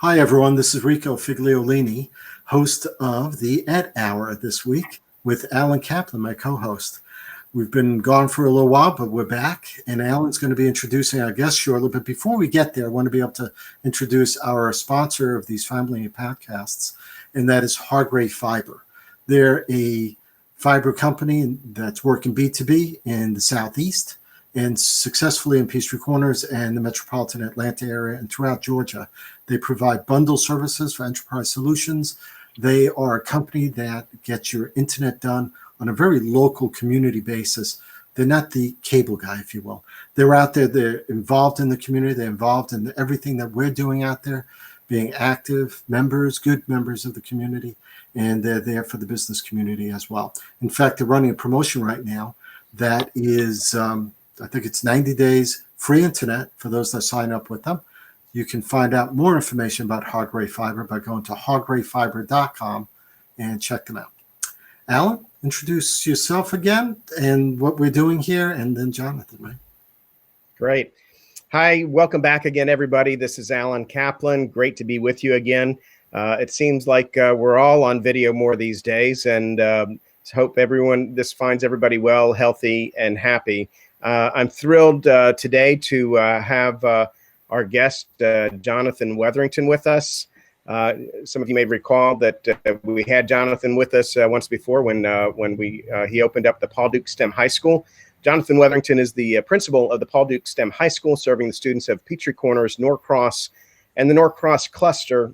Hi, everyone. This is Rico Figliolini, host of the Ed Hour this week with Alan Kaplan, my co-host. We've been gone for a little while, but we're back, and Alan's going to be introducing our guest shortly. But before we get there, I want to be able to introduce our sponsor of these family podcasts, and that is Hargrave Fiber. They're a fiber company that's working B2B in the Southeast and successfully in Peachtree Corners and the metropolitan Atlanta area and throughout Georgia. They provide bundle services for enterprise solutions. They are a company that gets your internet done on a very local community basis. They're not the cable guy, if you will. They're out there. They're involved in the community. They're involved in everything that we're doing out there, being active members, good members of the community, and they're there for the business community as well. In fact, they're running a promotion right now that is, I think it's 90 days free internet for those that sign up with them. You can find out more information about Hargrave Fiber by going to hargravefiber.com and check them out. Alan, introduce yourself again and what we're doing here, and then Jonathan, right? Great. Hi, welcome back again, everybody. This is Alan Kaplan. Great to be with you again. It seems like we're all on video more these days, and hope this finds everybody well, healthy, and happy. I'm thrilled today to have our guest, Jonathon Wetherington, with us. Some of you may recall that we had Jonathon with us once before when he opened up the Paul Duke STEM High School. Jonathon Wetherington is the principal of the Paul Duke STEM High School, serving the students of Peachtree Corners, Norcross, and the Norcross cluster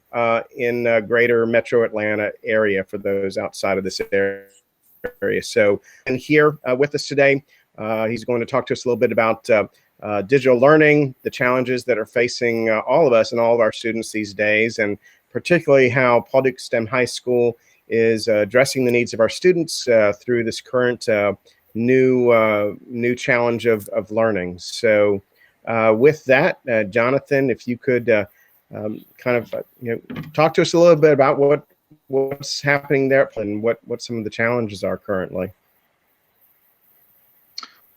in greater metro Atlanta area for those outside of this area. So, and here with us today, he's going to talk to us a little bit about digital learning, the challenges that are facing all of us and all of our students these days, and particularly how Paul Duke STEM High School is addressing the needs of our students through this current new challenge of learning. So with that, Jonathon, if you could talk to us a little bit about what's happening there and what some of the challenges are currently.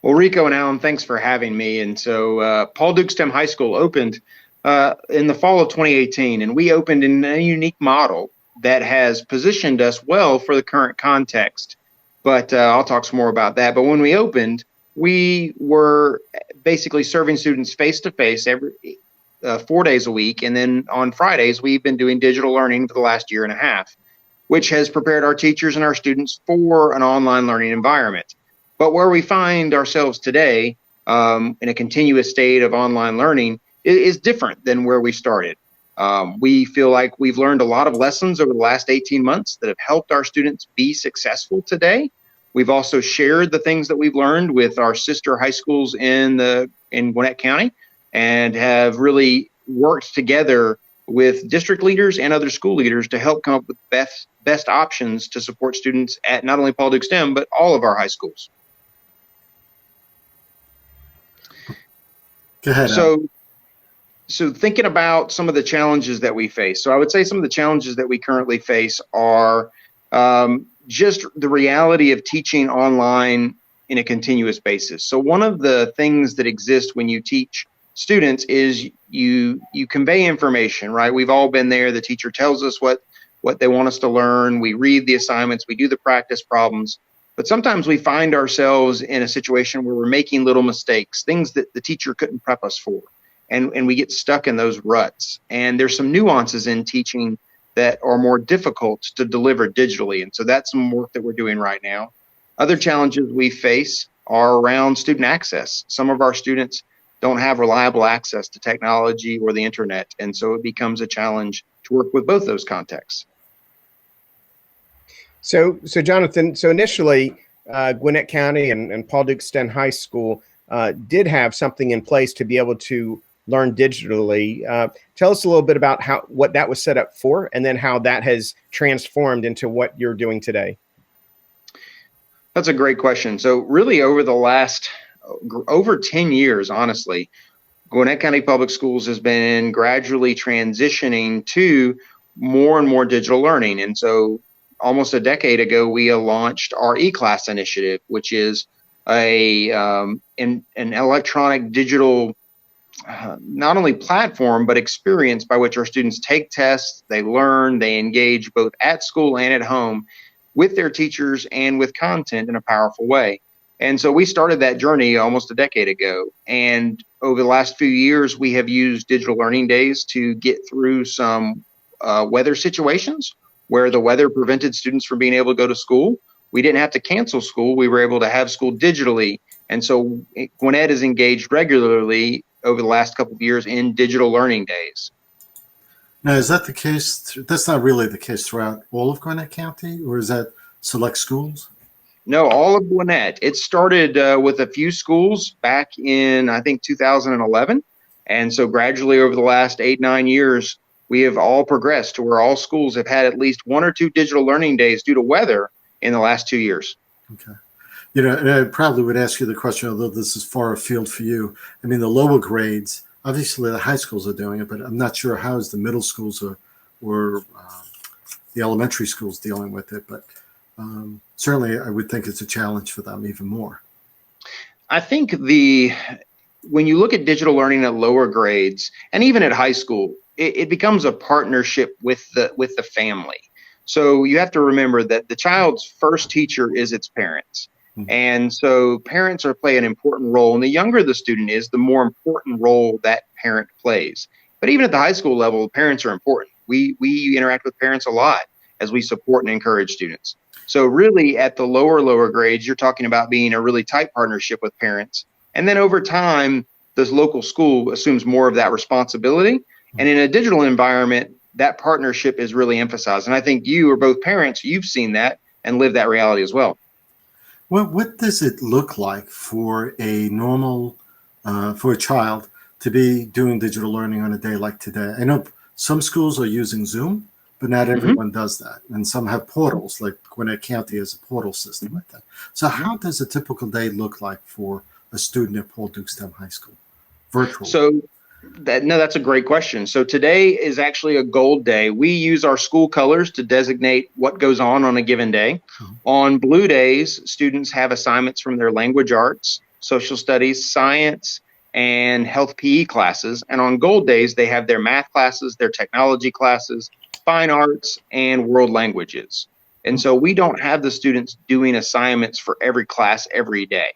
Well, Rico and Alan, thanks for having me. And so Paul Duke STEM High School opened in the fall of 2018, and we opened in a unique model that has positioned us well for the current context. But I'll talk some more about that. But when we opened, we were basically serving students face-to-face every 4 days a week. And then on Fridays, we've been doing digital learning for the last year and a half, which has prepared our teachers and our students for an online learning environment. But where we find ourselves today in a continuous state of online learning is different than where we started. We feel like we've learned a lot of lessons over the last 18 months that have helped our students be successful today. We've also shared the things that we've learned with our sister high schools in Gwinnett County, and have really worked together with district leaders and other school leaders to help come up with best options to support students at not only Paul Duke STEM, but all of our high schools. Go ahead. So thinking about some of the challenges that we face. So I would say some of the challenges that we currently face are just the reality of teaching online in a continuous basis. So one of the things that exists when you teach students is you convey information, right? We've all been there. The teacher tells us what they want us to learn. We read the assignments, we do the practice problems. But sometimes we find ourselves in a situation where we're making little mistakes, things that the teacher couldn't prep us for. And we get stuck in those ruts. And there's some nuances in teaching that are more difficult to deliver digitally. And so that's some work that we're doing right now. Other challenges we face are around student access. Some of our students don't have reliable access to technology or the internet. And so it becomes a challenge to work with both those contexts. So Jonathon, so initially, Gwinnett County and Paul Duke STEM High School did have something in place to be able to learn digitally. Tell us a little bit about what that was set up for, and then how that has transformed into what you're doing today. That's a great question. So really over the last over 10 years, honestly, Gwinnett County Public Schools has been gradually transitioning to more and more digital learning. And so almost a decade ago, we launched our eClass initiative, which is an electronic digital not only platform, but experience by which our students take tests, they learn, they engage both at school and at home with their teachers and with content in a powerful way. And so we started that journey almost a decade ago. And over the last few years, we have used digital learning days to get through some weather situations where the weather prevented students from being able to go to school. We didn't have to cancel school. We were able to have school digitally. And so Gwinnett is engaged regularly over the last couple of years in digital learning days. Now, is that the case? That's not really the case throughout all of Gwinnett County, or is that select schools? No, all of Gwinnett. It started with a few schools back in, I think, 2011. And so gradually over the last 8-9 years, we have all progressed to where all schools have had at least 1 or 2 digital learning days due to weather in the last 2 years. Okay. You know, and I probably would ask you the question, although this is far afield for you. I mean, the lower grades, obviously the high schools are doing it, but I'm not sure how is the middle schools or the elementary schools dealing with it. But certainly I would think it's a challenge for them even more. I think when you look at digital learning at lower grades and even at high school, it becomes a partnership with the family. So you have to remember that the child's first teacher is its parents. And so parents play an important role. And the younger the student is, the more important role that parent plays. But even at the high school level, parents are important. We interact with parents a lot as we support and encourage students. So really at the lower grades, you're talking about being a really tight partnership with parents. And then over time, this local school assumes more of that responsibility. And in a digital environment, that partnership is really emphasized. And I think you are both parents, you've seen that and lived that reality as well. Well, what does it look like for a normal, for a child to be doing digital learning on a day like today? I know some schools are using Zoom, but not everyone does that. And some have portals, like Gwinnett County has a portal system like that. So how does a typical day look like for a student at Paul Duke STEM High School, virtually? So that's a great question. So today is actually a gold day. We use our school colors to designate what goes on a given day. On blue days, students have assignments from their language arts, social studies, science, and health PE classes. And on gold days, they have their math classes, their technology classes, fine arts, and world languages. And so we don't have the students doing assignments for every class every day.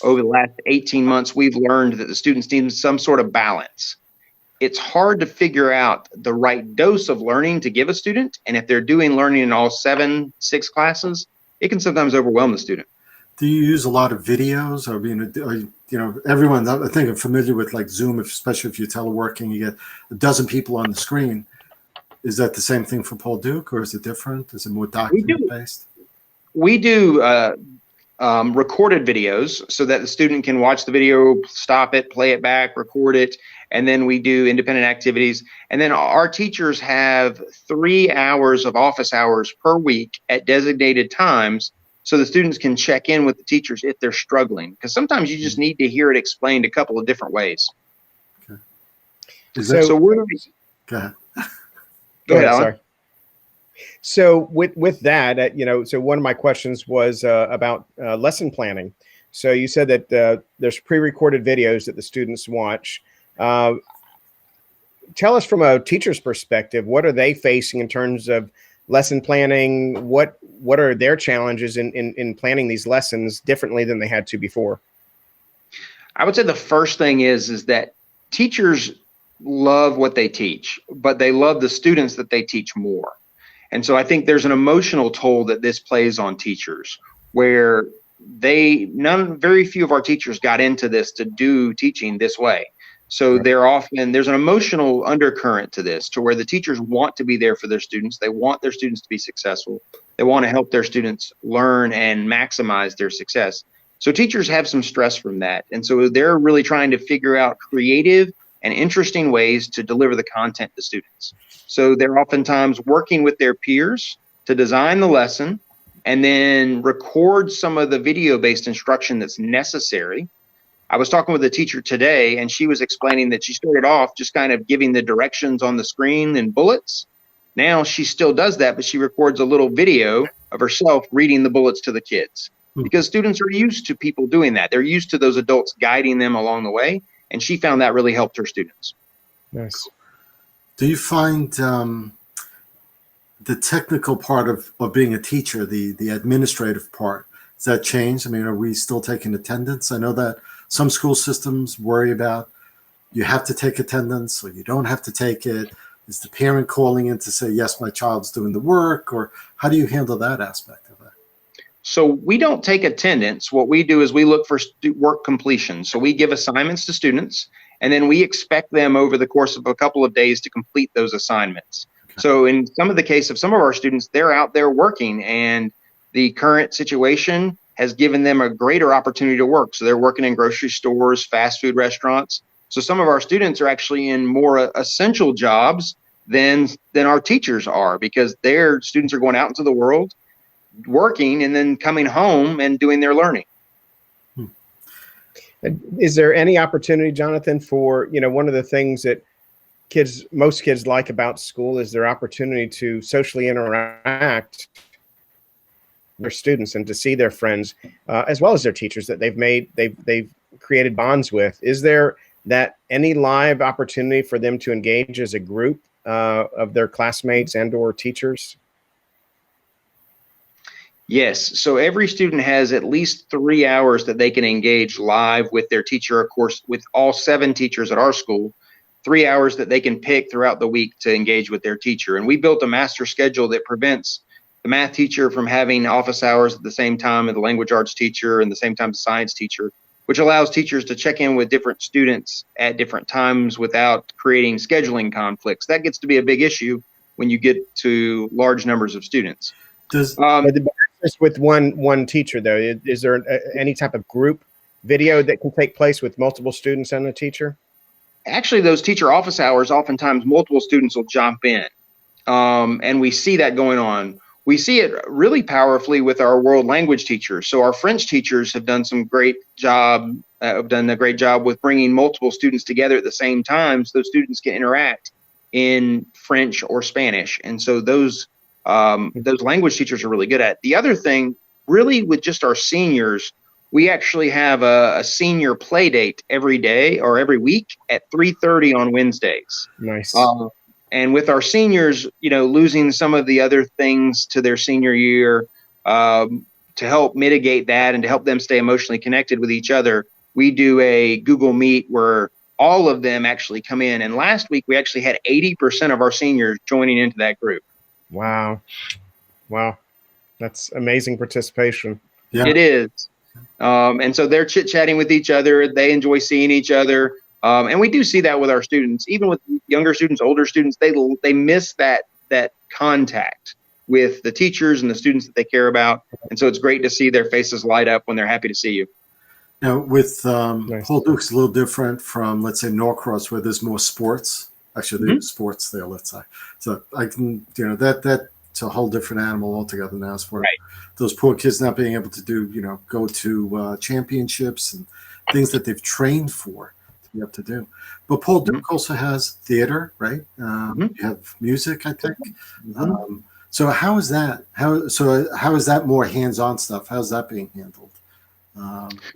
Over the last 18 months, we've learned that the students need some sort of balance. It's hard to figure out the right dose of learning to give a student. And if they're doing learning in all 6 classes, it can sometimes overwhelm the student. Do you use a lot of videos? Everyone, I think, I'm familiar with like Zoom, especially if you're teleworking, you get a dozen people on the screen. Is that the same thing for Paul Duke, or is it different? Is it more document-based? We do recorded videos so that the student can watch the video, stop it, play it back, record it, and then we do independent activities. And then our teachers have 3 hours of office hours per week at designated times so the students can check in with the teachers if they're struggling, because sometimes you just need to hear it explained a couple of different ways. Okay. Go ahead, Alan. Sorry. So with that, so one of my questions was about lesson planning. So you said that there's pre-recorded videos that the students watch. Tell us from a teacher's perspective, what are they facing in terms of lesson planning? What are their challenges in planning these lessons differently than they had to before? I would say the first thing is that teachers love what they teach, but they love the students that they teach more. And so I think there's an emotional toll that this plays on teachers, where very few of our teachers got into this to do teaching this way. So there's an emotional undercurrent to this, to where the teachers want to be there for their students. They want their students to be successful. They want to help their students learn and maximize their success. So teachers have some stress from that. And so they're really trying to figure out creative and interesting ways to deliver the content to students. So they're oftentimes working with their peers to design the lesson and then record some of the video-based instruction that's necessary. I was talking with a teacher today, and she was explaining that she started off just kind of giving the directions on the screen and bullets. Now she still does that, but she records a little video of herself reading the bullets to the kids, because students are used to people doing that. They're used to those adults guiding them along the way. And she found that really helped her students. Nice. Do you find the technical part of being a teacher, the administrative part, has that changed? I mean, are we still taking attendance? I know that some school systems worry about you have to take attendance or you don't have to take it. Is the parent calling in to say, yes, my child's doing the work? Or how do you handle that aspect of it? So we don't take attendance. What we do is we look for work completion. So we give assignments to students, and then we expect them over the course of a couple of days to complete those assignments. Okay. So in some of the case of some of our students, they're out there working, and the current situation has given them a greater opportunity to work. So they're working in grocery stores, fast food restaurants. So some of our students are actually in more essential jobs than our teachers are, because their students are going out into the world, working, and then coming home and doing their learning. Is there any opportunity, Jonathan, for, one of the things that most kids like about school is their opportunity to socially interact with their students and to see their friends, as well as their teachers that they've created bonds with. Is there any live opportunity for them to engage as a group of their classmates and or teachers? Yes. So every student has at least 3 hours that they can engage live with their teacher. Of course, with all 7 teachers at our school, 3 hours that they can pick throughout the week to engage with their teacher. And we built a master schedule that prevents the math teacher from having office hours at the same time as the language arts teacher and the same time as the science teacher, which allows teachers to check in with different students at different times without creating scheduling conflicts. That gets to be a big issue when you get to large numbers of students. With one teacher, though, is there any type of group video that can take place with multiple students and a teacher? Actually, those teacher office hours, oftentimes multiple students will jump in, and we see that going on. We see it really powerfully with our world language teachers. So our French teachers have done a great job with bringing multiple students together at the same time, so those students can interact in French or Spanish. And so those language teachers are really good at it. The other thing, really, with just our seniors, we actually have a senior play date every day or every week at 3:30 on Wednesdays. Nice. And with our seniors, losing some of the other things to their senior year, to help mitigate that and to help them stay emotionally connected with each other, we do a Google Meet where all of them actually come in. And last week, we actually had 80% of our seniors joining into that group. Wow. That's amazing participation. Yeah. It is. And so they're chit-chatting with each other. They enjoy seeing each other. And we do see that with our students, even with younger students, older students, they miss that contact with the teachers and the students that they care about. And so it's great to see their faces light up when they're happy to see you. Now, with Nice. Paul Duke's a little different from, let's say, Norcross, where there's more sports. Actually, there's sports there, let's say. So I can, that's a whole different animal altogether now. For right. Those poor kids not being able to do, go to championships and things that they've trained for to be able to do. But Paul Duke also has theater, right? You have music, I think. So how is that? How is that more hands-on stuff? How's that being handled?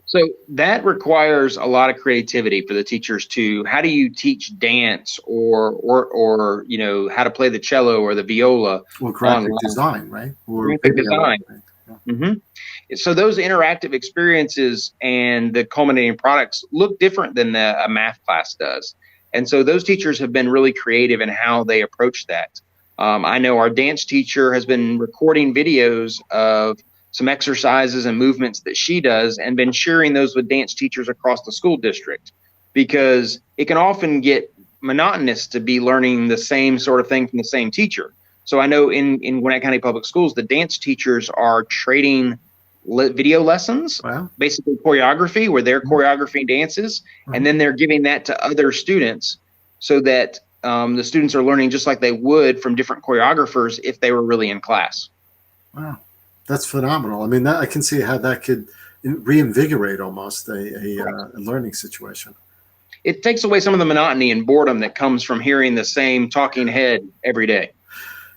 So that requires a lot of creativity for the teachers too. How do you teach dance or how to play the cello or the viola? Well, graphic design, right? Or graphic design. Yeah. So those interactive experiences and the culminating products look different than a math class does. And so those teachers have been really creative in how they approach that. I know our dance teacher has been recording videos of some exercises and movements that she does and been sharing those with dance teachers across the school district, because it can often get monotonous to be learning the same sort of thing from the same teacher. So I know in Gwinnett County Public Schools, the dance teachers are trading video lessons, basically choreography, where they're choreographing dances, and then they're giving that to other students so that the students are learning just like they would from different choreographers if they were really in class. Wow. That's phenomenal. I mean, I can see how that could reinvigorate almost a learning situation. It takes away some of the monotony and boredom that comes from hearing the same talking head every day.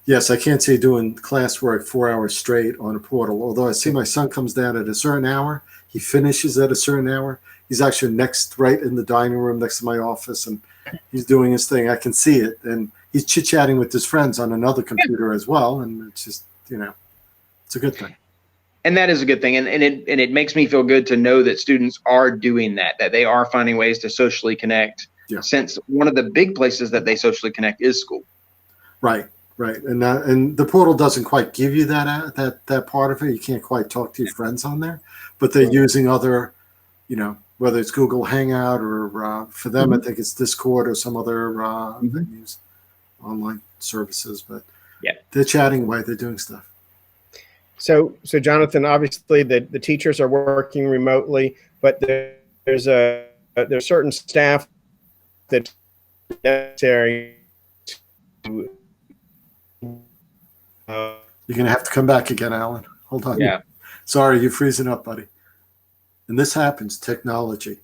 Yes, I can't see doing classwork 4 hours straight on a portal, although I see my son comes down at a certain hour. He finishes at a certain hour. he's actually right in the dining room next to my office, and he's doing his thing. I can see it, and he's chit-chatting with his friends on another computer as well, and it's just, it's a good thing. And that is a good thing, and it makes me feel good to know that students are doing that they are finding ways to socially connect. Yeah. Since one of the big places that they socially connect is school. Right, and the portal doesn't quite give you that part of it. You can't quite talk to your friends on there, but they're using other, whether it's Google Hangout or for them, I think it's Discord or some other venues, online services. But yeah, they're chatting away, they're doing stuff. So Jonathon, obviously the teachers are working remotely, but there's certain staff that's necessary to. You're gonna have to come back again, Alan. Hold on. Yeah. Sorry, you're freezing up, buddy. And this happens. Technology.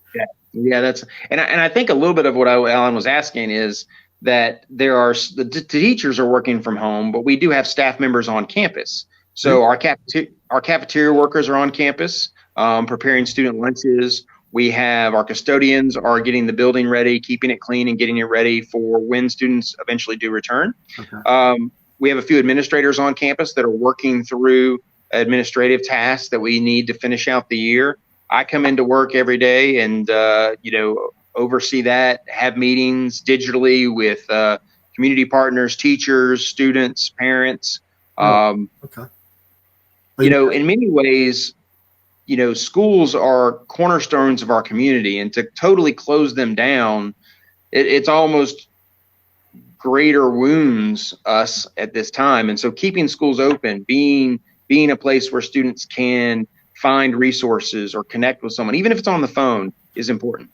Yeah. That's and I think a little bit of what Alan was asking is that the teachers are working from home, but we do have staff members on campus. So our cafeteria workers are on campus, preparing student lunches. We have our custodians are getting the building ready, keeping it clean, and getting it ready for when students eventually do return. Okay. We have a few administrators on campus that are working through administrative tasks that we need to finish out the year. I come into work every day and oversee that, have meetings digitally with community partners, teachers, students, parents. Okay. In many ways, schools are cornerstones of our community, and to totally close them down, it's almost greater wounds us at this time. And so keeping schools open, being a place where students can find resources or connect with someone, even if it's on the phone, is important.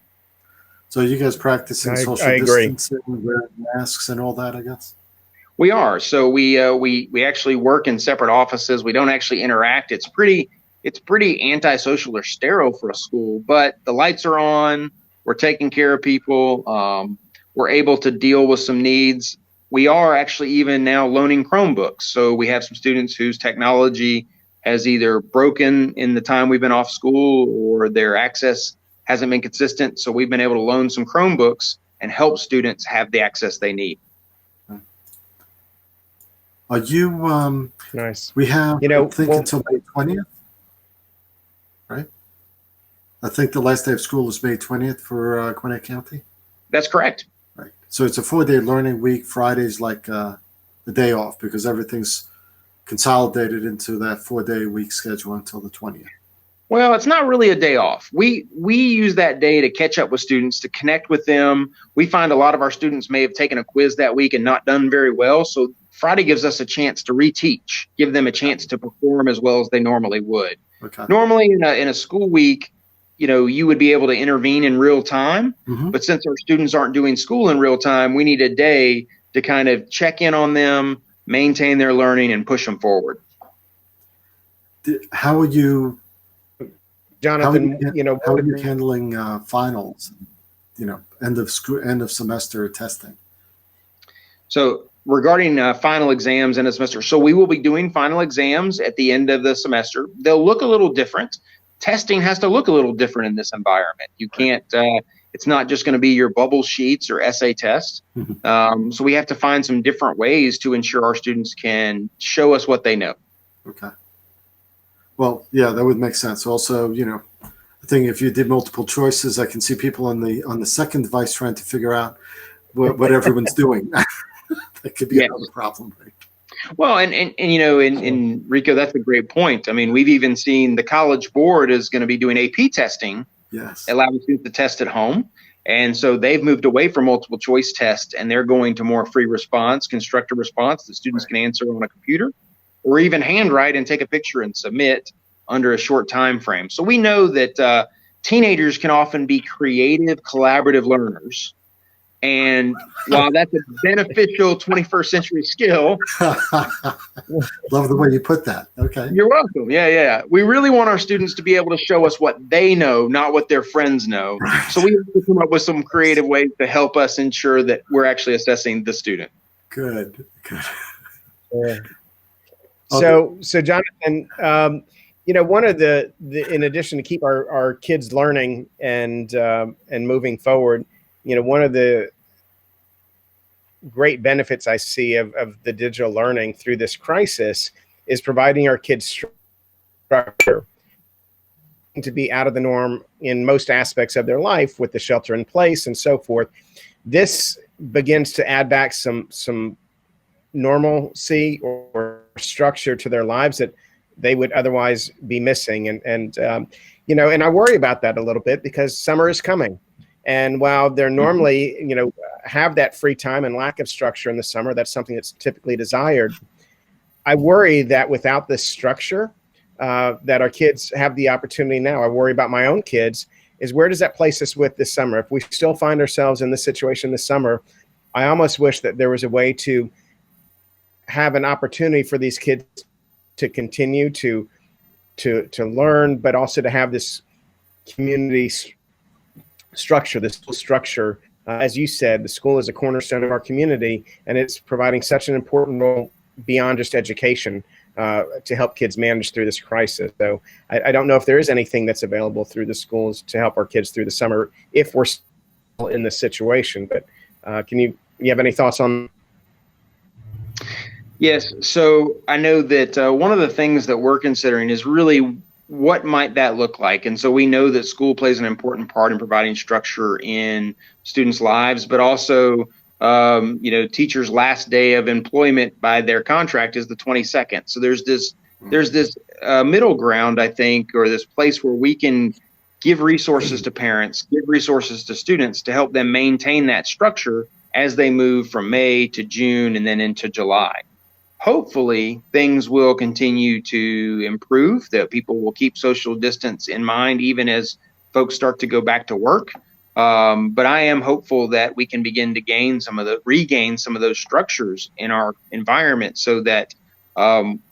So you guys practicing social distancing, wearing masks and all that, I guess? We are. So we actually work in separate offices. We don't actually interact. It's pretty antisocial or sterile for a school, but the lights are on. We're taking care of people. We're able to deal with some needs. We are actually even now loaning Chromebooks. So we have some students whose technology has either broken in the time we've been off school or their access hasn't been consistent. So we've been able to loan some Chromebooks and help students have the access they need. Are you nice? We have I think until May 20th, right? I think the last day of school is May 20th for Gwinnett County. That's correct. Right. So it's a 4-day learning week. Friday's like a day off because everything's consolidated into that 4-day week schedule until the 20th. Well, it's not really a day off. We use that day to catch up with students, to connect with them. We find a lot of our students may have taken a quiz that week and not done very well. So Friday gives us a chance to reteach, give them a chance to perform as well as they normally would. Okay. Normally in a school week, you would be able to intervene in real time. Mm-hmm. But since our students aren't doing school in real time, we need a day to kind of check in on them, maintain their learning, and push them forward. How are you, Jonathon? How are you handling finals? End of semester testing. So regarding final exams in a semester, so we will be doing final exams at the end of the semester. They'll look a little different. Testing has to look a little different in this environment. You can't. It's not just going to be your bubble sheets or essay tests. Mm-hmm. So we have to find some different ways to ensure our students can show us what they know. Okay. Well, yeah, that would make sense. Also, I think if you did multiple choices, I can see people on the second device trying to figure out what everyone's doing. That could be another problem, right? Well, and Rico, that's a great point. I mean, we've even seen the College Board is going to be doing AP testing, yes, allowing students to test at home. And so they've moved away from multiple choice tests, and they're going to more free response, constructive response that students can answer on a computer or even handwrite and take a picture and submit under a short time frame. So we know that teenagers can often be creative, collaborative learners. And while that's a beneficial 21st century skill. Love the way you put that. Okay. You're welcome. Yeah. We really want our students to be able to show us what they know, not what their friends know. Right. So we have to come up with some creative ways to help us ensure that we're actually assessing the student. Good. Yeah. So Jonathon, one of the in addition to keep our kids learning and moving forward, one of the great benefits I see of the digital learning through this crisis is providing our kids structure to be out of the norm in most aspects of their life with the shelter in place and so forth. This begins to add back some normalcy or structure to their lives that they would otherwise be missing. And I worry about that a little bit because summer is coming. And while they're normally, have that free time and lack of structure in the summer, that's something that's typically desired. I worry that without this structure, that our kids have the opportunity now. I worry about my own kids is where does that place us with this summer? If we still find ourselves in this situation this summer, I almost wish that there was a way to have an opportunity for these kids to continue to learn, but also to have this community structure, this school structure. As you said, the school is a cornerstone of our community, and it's providing such an important role beyond just education to help kids manage through this crisis. So I don't know if there is anything that's available through the schools to help our kids through the summer if we're still in this situation. But you have any thoughts on? Yes. So I know that one of the things that we're considering is really what might that look like? And so we know that school plays an important part in providing structure in students' lives, but also, teachers' last day of employment by their contract is the 22nd. So there's this middle ground, I think, or this place where we can give resources to parents, give resources to students to help them maintain that structure as they move from May to June and then into July. Hopefully, things will continue to improve, that people will keep social distance in mind, even as folks start to go back to work. But I am hopeful that we can begin to regain some of those structures in our environment so that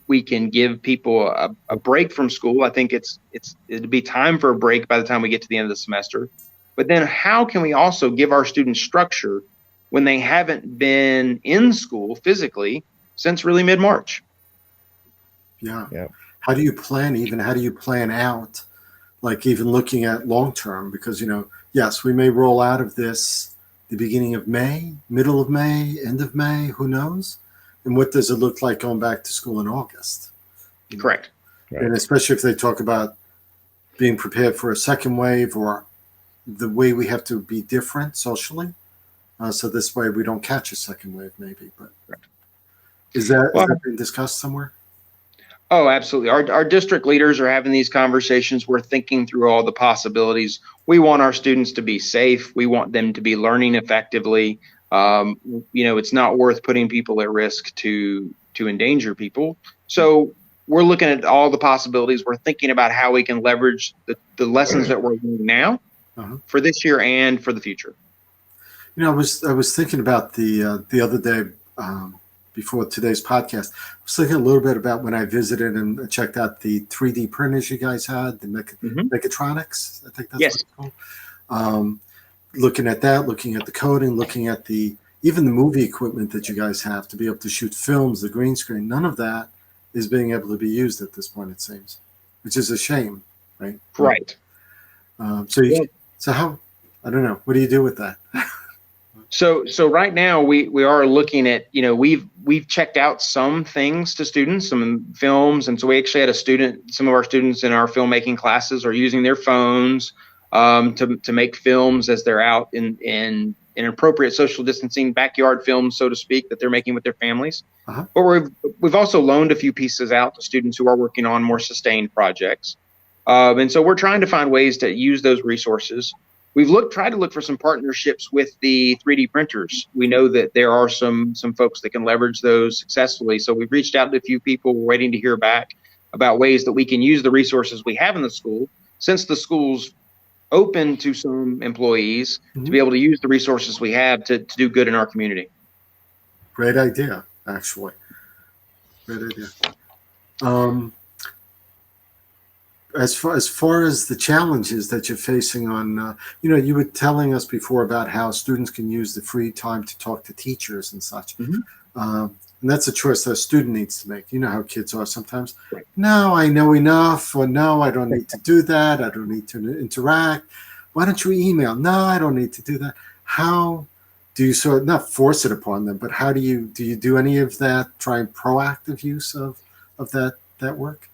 we can give people a break from school. I think it'd be time for a break by the time we get to the end of the semester. But then how can we also give our students structure when they haven't been in school physically since really mid-March? Yeah. How do you plan out, like even looking at long-term? Because, yes, we may roll out of this the beginning of May, middle of May, end of May, who knows? And what does it look like going back to school in August? Correct. Right. And especially if they talk about being prepared for a second wave or the way we have to be different socially. So this way we don't catch a second wave maybe. But is that been discussed somewhere? Oh, absolutely. Our district leaders are having these conversations. We're thinking through all the possibilities. We want our students to be safe. We want them to be learning effectively. It's not worth putting people at risk to endanger people. So we're looking at all the possibilities. We're thinking about how we can leverage the lessons that we're learning now for this year and for the future. I was thinking about the other day before today's podcast. I was thinking a little bit about when I visited and checked out the 3D printers you guys had, the mechatronics. I think that's what it's called. Looking at that, looking at the coding, looking at even the movie equipment that you guys have to be able to shoot films, the green screen. None of that is being able to be used at this point, it seems, which is a shame, right? Right. So how? I don't know. What do you do with that? So right now we are looking at, we've checked out some things to students, some films. And so we actually had some of our students in our filmmaking classes are using their phones to make films as they're out in appropriate social distancing backyard films, so to speak, that they're making with their families. But we've also loaned a few pieces out to students who are working on more sustained projects. And so we're trying to find ways to use those resources. We've tried to look for some partnerships with the 3D printers. We know that there are some folks that can leverage those successfully. So we've reached out to a few people. We're waiting to hear back about ways that we can use the resources we have in the school, since the school's open to some employees, to be able to use the resources we have to do good in our community. Great idea, actually. Great idea. as far as the challenges that you're facing on, you were telling us before about how students can use the free time to talk to teachers and such. And that's a choice that a student needs to make. You know how kids are sometimes. Right. No, I know enough, or no, I don't need to do that. I don't need to interact. Why don't you email? No, I don't need to do that. How do you sort of not force it upon them, but how do you do any of that? Try proactive use of that work?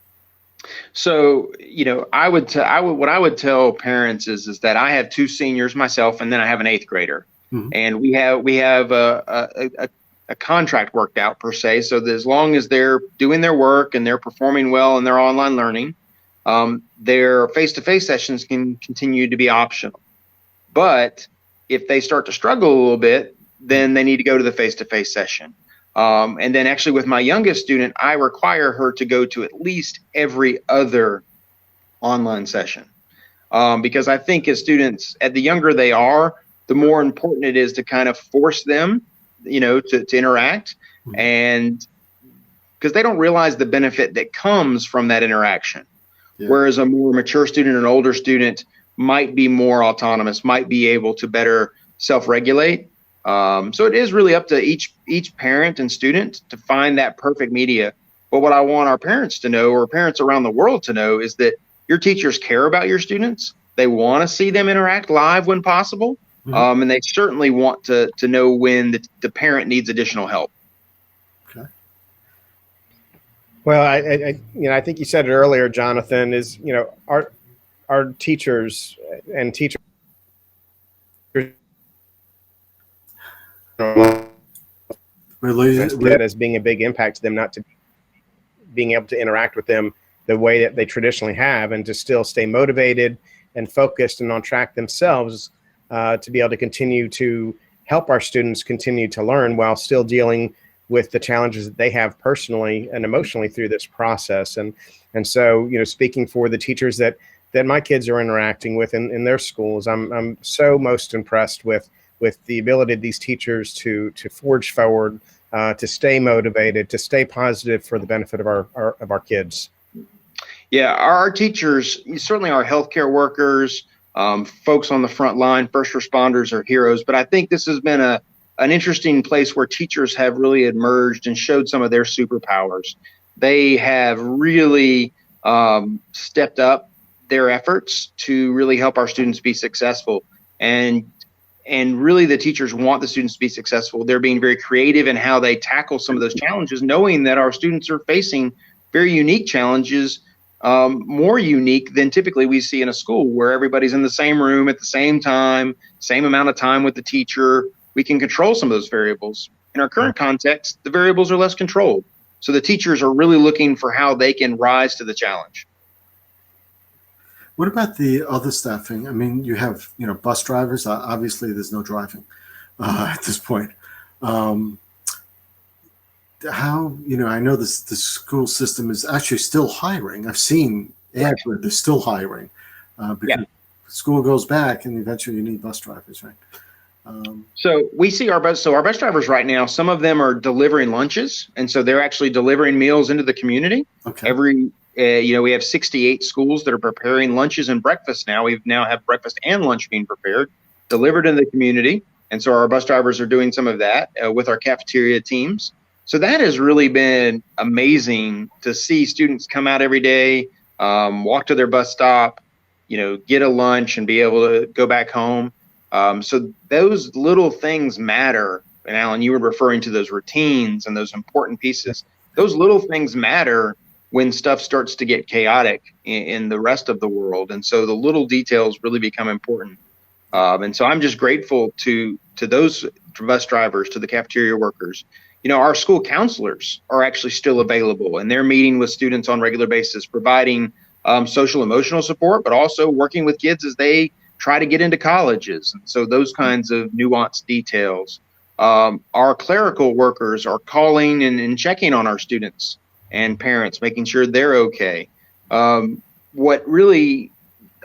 So, what I would tell parents is that I have 2 seniors myself, and then I have an 8th grader, and we have a contract worked out per se, so that as long as they're doing their work and they're performing well in their online learning, their face-to-face sessions can continue to be optional. But if they start to struggle a little bit, then they need to go to the face-to-face session. And then actually with my youngest student, I require her to go to at least every other online session. Because I think as students, the younger they are, the more important it is to kind of force them, to interact, and because they don't realize the benefit that comes from that interaction. Yeah. Whereas a more mature student, an older student might be more autonomous, might be able to better self-regulate. So it is really up to each parent and student to find that perfect media. But what I want our parents to know, or parents around the world to know, is that your teachers care about your students. They want to see them interact live when possible. And they certainly want to know when the parent needs additional help. Okay. Well, I think you said it earlier, Jonathan, is, our teachers and teachers that as being a big impact to them, not to being able to interact with them the way that they traditionally have, and to still stay motivated and focused and on track themselves, to be able to continue to help our students continue to learn while still dealing with the challenges that they have personally and emotionally through this process. And so, speaking for the teachers that my kids are interacting with in their schools, I'm so most impressed with the ability of these teachers to forge forward, to stay motivated, to stay positive for the benefit of our kids. Yeah, our teachers, certainly our healthcare workers, folks on the front line, first responders are heroes. But I think this has been an interesting place where teachers have really emerged and showed some of their superpowers. They have really stepped up their efforts to really help our students be successful. And really the teachers want the students to be successful. They're being very creative in how they tackle some of those challenges, knowing that our students are facing very unique challenges, more unique than typically we see in a school where everybody's in the same room at the same time, same amount of time with the teacher. We can control some of those variables. In our current context, the variables are less controlled. So the teachers are really looking for how they can rise to the challenge. What about the other staffing? I mean, you have, bus drivers. Obviously, there's no driving at this point. How, I know the school system is actually still hiring. I've seen ads where they're still hiring because school goes back and eventually you need bus drivers, right? So we see our bus drivers right now, some of them are delivering lunches. And so they're actually delivering meals into the community. Okay. We have 68 schools that are preparing lunches and breakfast now. We now have breakfast and lunch being prepared, delivered in the community. And so our bus drivers are doing some of that with our cafeteria teams. So that has really been amazing to see students come out every day, walk to their bus stop, get a lunch and be able to go back home. So those little things matter. And Alan, you were referring to those routines and those important pieces. Those little things matter when stuff starts to get chaotic in the rest of the world. And so the little details really become important. And so I'm just grateful to those bus drivers, to the cafeteria workers. Our school counselors are actually still available, and they're meeting with students on a regular basis, providing social emotional support, but also working with kids as they try to get into colleges. And so those kinds of nuanced details. Our clerical workers are calling and checking on our students and parents, making sure they're okay. What really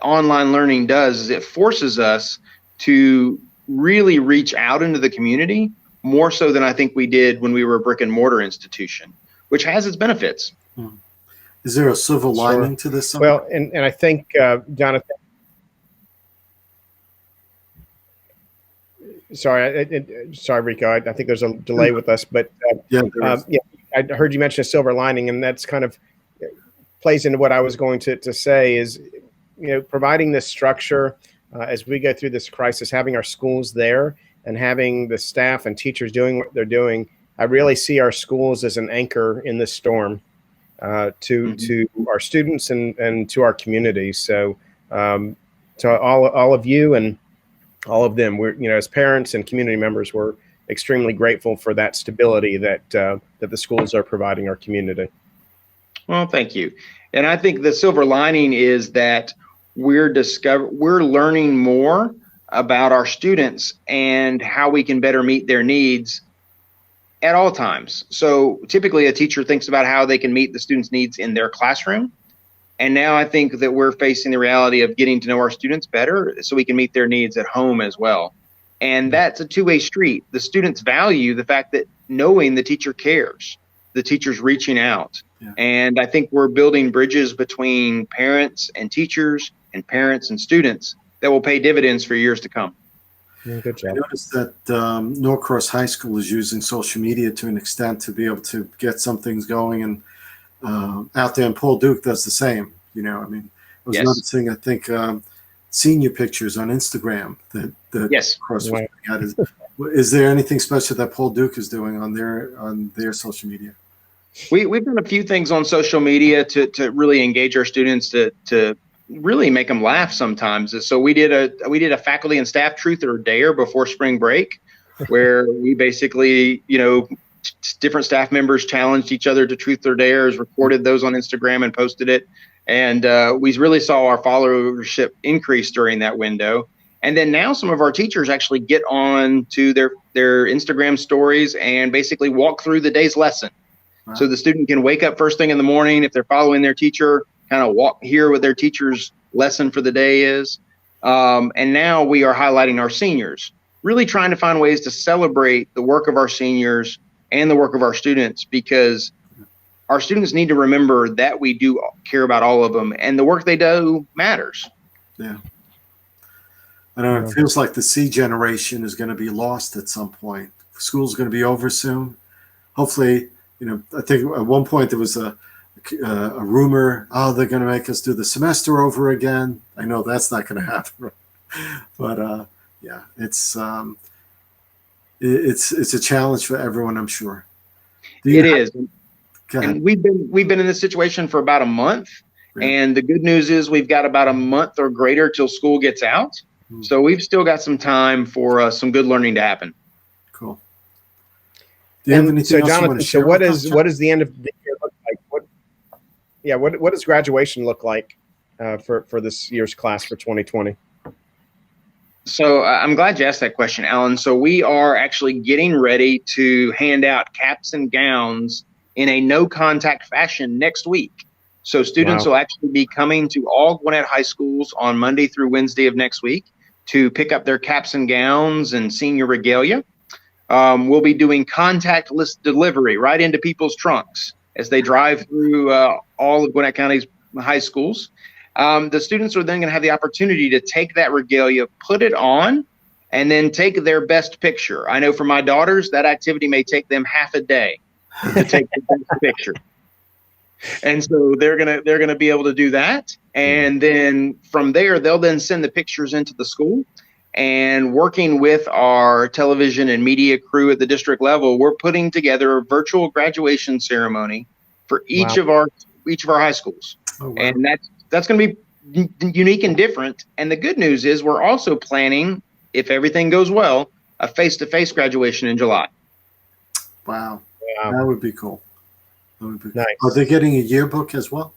online learning does is it forces us to really reach out into the community more so than I think we did when we were a brick and mortar institution, which has its benefits. Is there a silver lining to this? Well, and I think, Jonathan, sorry, Rico, I think there's a delay with us, but yeah, I heard you mention a silver lining, and that's kind of plays into what I was going to say is, providing this structure as we go through this crisis, having our schools there and having the staff and teachers doing what they're doing. I really see our schools as an anchor in this storm to our students and to our community. So to all of you and all of them, we're, as parents and community members, we're extremely grateful for that stability that the schools are providing our community. Well, thank you. And I think the silver lining is that we're learning more about our students and how we can better meet their needs at all times. So typically a teacher thinks about how they can meet the students' needs in their classroom. And now I think that we're facing the reality of getting to know our students better so we can meet their needs at home as well. And that's a two-way street. The students value the fact that knowing the teacher cares, the teacher's reaching out. Yeah. And I think we're building bridges between parents and teachers and parents and students that will pay dividends for years to come. Yeah, good job. I noticed that Norcross High School is using social media to an extent to be able to get some things going, and out there, and Paul Duke does the same. I was noticing, I think, senior pictures on Instagram that Norcross was putting out. Is there anything special that Paul Duke is doing on their social media? We've done a few things on social media to really engage our students, to really make them laugh sometimes. So we did a faculty and staff truth or dare before spring break, where we basically, different staff members challenged each other to truth or dares, recorded those on Instagram and posted it. And we really saw our followership increase during that window. And then now some of our teachers actually get on to their Instagram stories and basically walk through the day's lesson. Wow. So the student can wake up first thing in the morning, if they're following their teacher, kind of hear what their teacher's lesson for the day is. And now we are highlighting our seniors, really trying to find ways to celebrate the work of our seniors and the work of our students, because our students need to remember that we do care about all of them, and the work they do matters. Yeah. I know it feels like the C generation is going to be lost at some point. School's going to be over soon. Hopefully, I think at one point there was a rumor, they're going to make us do the semester over again. I know that's not going to happen, but yeah, it's a challenge for everyone, I'm sure. It is. And we've been in this situation for about a month, and the good news is we've got about a month or greater till school gets out. So we've still got some time for some good learning to happen. Cool. Do you have anything else Jonathan, you want to share? What is the end of the year look like? What does graduation look like for this year's class for 2020? So I'm glad you asked that question, Alan. So we are actually getting ready to hand out caps and gowns in a no contact fashion next week. So students will actually be coming to all Gwinnett high schools on Monday through Wednesday of next week to pick up their caps and gowns and senior regalia. We'll be doing contactless delivery right into people's trunks as they drive through all of Gwinnett County's high schools. The students are then going to have the opportunity to take that regalia, put it on, and then take their best picture. I know for my daughters, that activity may take them half a day to take the best picture. And so they're gonna be able to do that. And then from there, they'll then send the pictures into the school. And working with our television and media crew at the district level, we're putting together a virtual graduation ceremony for each of our high schools. Oh, wow. And that's going to be unique and different. And the good news is we're also planning, if everything goes well, a face-to-face graduation in July. Wow. That would be cool. That would be nice. Cool. Are they getting a yearbook as well?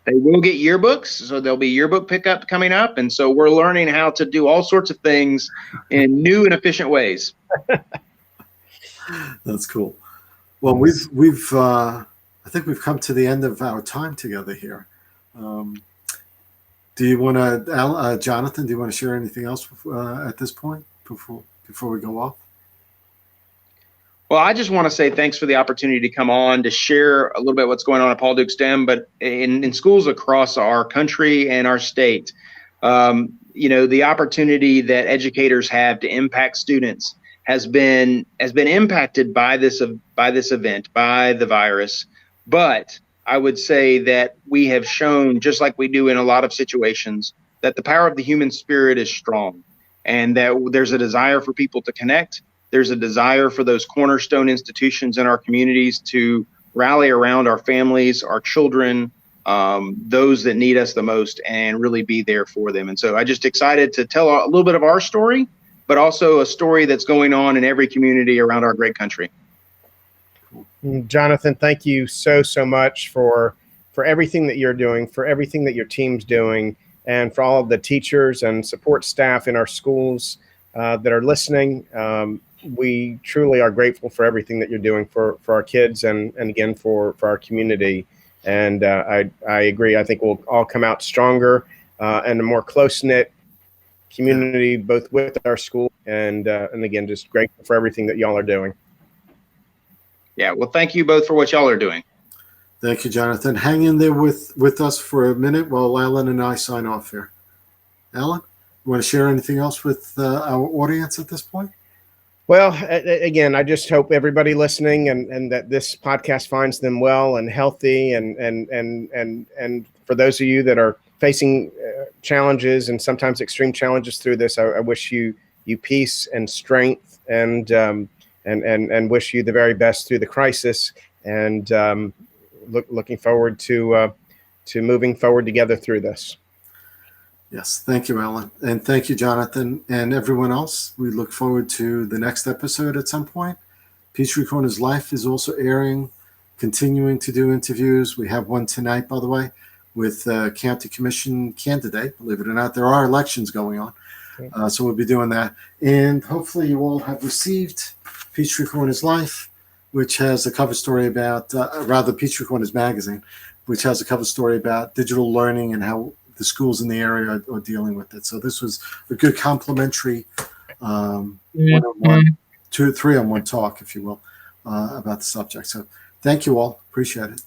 They will get yearbooks, so there'll be yearbook pickup coming up, and so we're learning how to do all sorts of things in new and efficient ways. That's cool. Well, we've I think we've come to the end of our time together here. Do you want to, Jonathan? Do you want to share anything else at this point before we go off? Well, I just want to say thanks for the opportunity to come on to share a little bit what's going on at Paul Duke STEM, but in schools across our country and our state. The opportunity that educators have to impact students has been impacted by this event, by the virus. But I would say that we have shown, just like we do in a lot of situations, that the power of the human spirit is strong, and that there's a desire for people to connect. There's a desire for those cornerstone institutions in our communities to rally around our families, our children, those that need us the most, and really be there for them. And so I'm just excited to tell a little bit of our story, but also a story that's going on in every community around our great country. Jonathon, thank you so much for everything that you're doing, for everything that your team's doing, and for all of the teachers and support staff in our schools that are listening. We truly are grateful for everything that you're doing for our kids and again for our community. And I agree. I think we'll all come out stronger and a more close-knit community, both with our school and again, just grateful for everything that y'all are doing. Yeah, well, thank you both for what y'all are doing. Thank you, Jonathon. Hang in there with us for a minute while Alan and I sign off here. Alan, you want to share anything else with our audience at this point? Well, again, I just hope everybody listening and that this podcast finds them well and healthy, and for those of you that are facing challenges and sometimes extreme challenges through this, I wish you peace and strength, and wish you the very best through the crisis, and looking forward to moving forward together through this. Yes, thank you, Alan. And thank you, Jonathon, and everyone else. We look forward to the next episode at some point. Peachtree Corners Life is also airing, continuing to do interviews. We have one tonight, by the way, with county commission candidate. Believe it or not, there are elections going on. So we'll be doing that. And hopefully you all have received Peachtree Corners Life, which has a cover story about, Peachtree Corners Magazine, which has a cover story about digital learning and how the schools in the area are dealing with it. So this was a good complimentary one-on-one, 2 or 3-on-1 talk, if you will, about the subject. So thank you all. Appreciate it.